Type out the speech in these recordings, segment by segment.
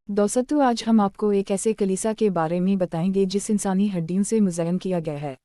दोस्तों, आज हम आपको एक ऐसे कलीसा के बारे में बताएंगे जिस इंसानी हड्डियों से मुज़य्यन किया गया है।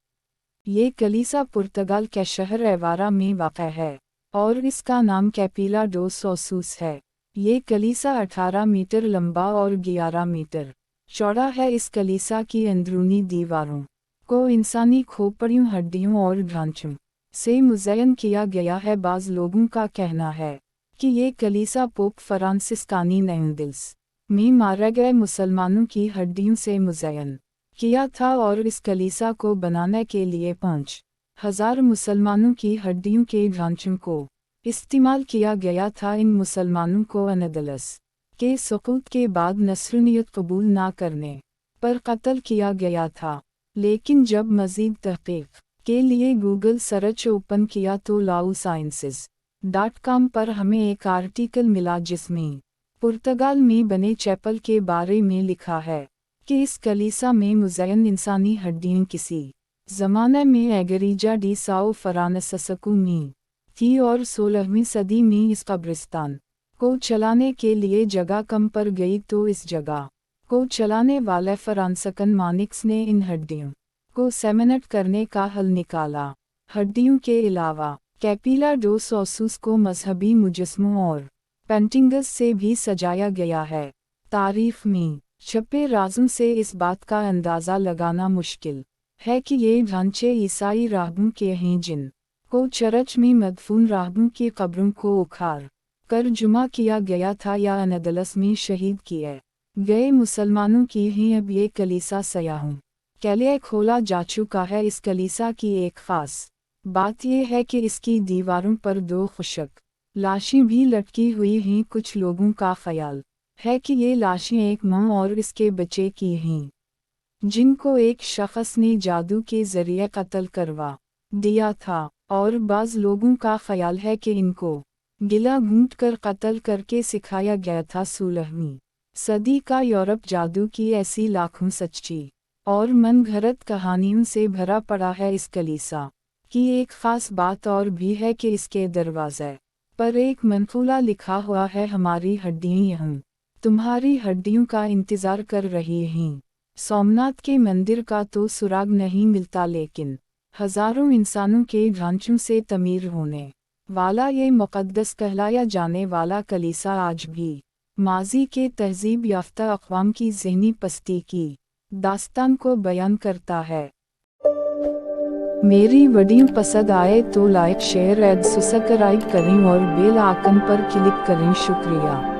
ये कलीसा पुर्तगाल के शहर एवारा में वाक़ा है और इसका नाम कैपिला डो सोसूस है। ये कलीसा 18 मीटर लंबा और 11 मीटर चौड़ा है। इस कलीसा की अंदरूनी दीवारों को इंसानी खोपड़ियों, हड्डियों और ढांचों से मुज़य्यन किया गया है। बाज़ लोगों का कहना है कि ये कलीसा पोप फ्रांसिस्कानी नैंदिल्स में मारे गए मुसलमानों की हड्डियों से मुज़य्यन किया था और इस कलीसा को बनाने के लिए 5000 मुसलमानों की हड्डियों के ढांचों को इस्तेमाल किया गया था। इन मुसलमानों को अनदलस के सुक़ूत के बाद नस्रानियत कबूल ना करने पर कत्ल किया गया था। लेकिन जब मज़ीद तहक़ीक़ के लिए गूगल सर्च ओपन किया तो laosciences.com पर हमें एक आर्टिकल मिला जिसमें पुर्तगाल में बने चैपल के बारे में लिखा है कि इस कलीसा में मुज़य्यन इंसानी हड्डियाँ किसी ज़माने में एगरीजा डी साओ फ्रांसिस्को में थी और 16वीं सदी में इस कब्रिस्तान को चलाने के लिए जगह कम पड़ गई तो इस जगह को चलाने वाले फ्रांसिस्कन मानिक्स ने इन हड्डियों को सेमेनेट करने का हल निकाला। हड्डियों के अलावा कैपिला डो सोसूस को मजहबी मुजस्मों और पेंटिंग्स से भी सजाया गया है। तारीफ में छपे राज़ों से इस बात का अंदाज़ा लगाना मुश्किल है कि ये ढांचे ईसाई राहबों के हैं जिन को चर्च में मदफून राहबों की कब्रों को उखाड़ कर जुमा किया गया था या अनदलस में शहीद किए गए मुसलमानों की हैं। अब ये कलीसा सयाहों के लिए खोला जा चुका है। इस कलीसा की एक ख़ास बात यह है कि इसकी दीवारों पर 2 खुशक लाशें भी लटकी हुई हैं। कुछ लोगों का ख्याल है कि ये लाशें एक माँ और इसके बच्चे की हैं जिनको एक शख्स ने जादू के ज़रिए कत्ल करवा दिया था, और बाज़ लोगों का ख्याल है कि इनको गिला घूंट कर कत्ल करके सिखाया गया था। 16वीं सदी का यूरोप जादू की ऐसी लाखों सच्ची और मनगढ़ंत कहानियों से भरा पड़ा है। इस कलीसा की एक ख़ास बात और भी है कि इसके दरवाज़े पर एक मंकूला लिखा हुआ है, हमारी हड्डियाँ यहाँ तुम्हारी हड्डियों का इंतज़ार कर रही हैं। सोमनाथ के मंदिर का तो सुराग नहीं मिलता, लेकिन हज़ारों इंसानों के ढांचों से तमीर होने वाला ये मुक़द्दस कहलाया जाने वाला कलीसा आज भी माज़ी के तहज़ीब याफ्ता अक़वाम की ज़हनी पस्ती की दास्तान को बयान करता है। मेरी वीडियो पसंद आए तो लाइक, शेयर एंड सब्सक्राइब करें और बेल आइकन पर क्लिक करें। शुक्रिया।